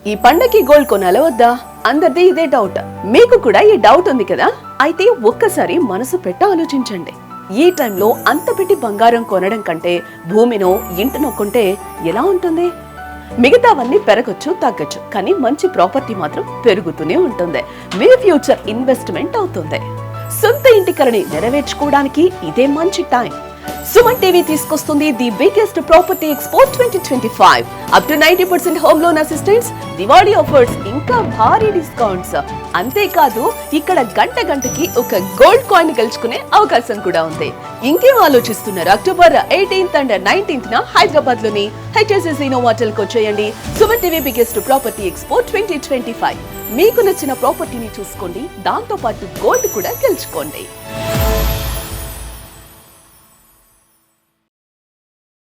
ఈ పండగకి గోల్డ్ కొనాలా వద్దా? అందరిది ఇదే డౌట్. మీకు కూడా ఈ డౌట్ ఉంది కదా? అయితే ఒక్కసారి మనసు పెట్టి ఆలోచించండి. ఈ టైంలో అంత పెట్టి బంగారం కొనడం కంటే భూమినో ఇంటినో కొంటే ఎలా ఉంటుంది? మిగతావన్నీ పెరగచ్చు, తగ్గచ్చు, కానీ మంచి ప్రాపర్టీ మాత్రం పెరుగుతూనే ఉంటుంది. మీ ఫ్యూచర్ ఇన్వెస్ట్మెంట్ అవుతుంది. సొంత ఇంటి కలని నెరవేర్చుకోవడానికి ఇదే మంచి టైం. సుమన్ టీవీ తీసుకొస్తుంది the biggest property expo 2025. Up to 90% home loan assistance, Diwali offers, ఇంకా భారీ డిస్కౌంట్స్. అంతేకాదు ఇక్కడ గంటకి ఒక గోల్డ్ కాయిన్ గెలుచుకునే అవకాశం కూడా ఉంది. ఇంకేం ఆలోచిస్తున్నారు? October 18th and 19th Hyderabad లోని HSS ఇన్నోవాటల్ కు వచ్చేయండి. Suman TV biggest property expo 2025. మీకు నచ్చిన ప్రాపర్టీని చూసుకోండి, దాంతో పాటు గోల్డ్ కూడా గెలుచుకోండి.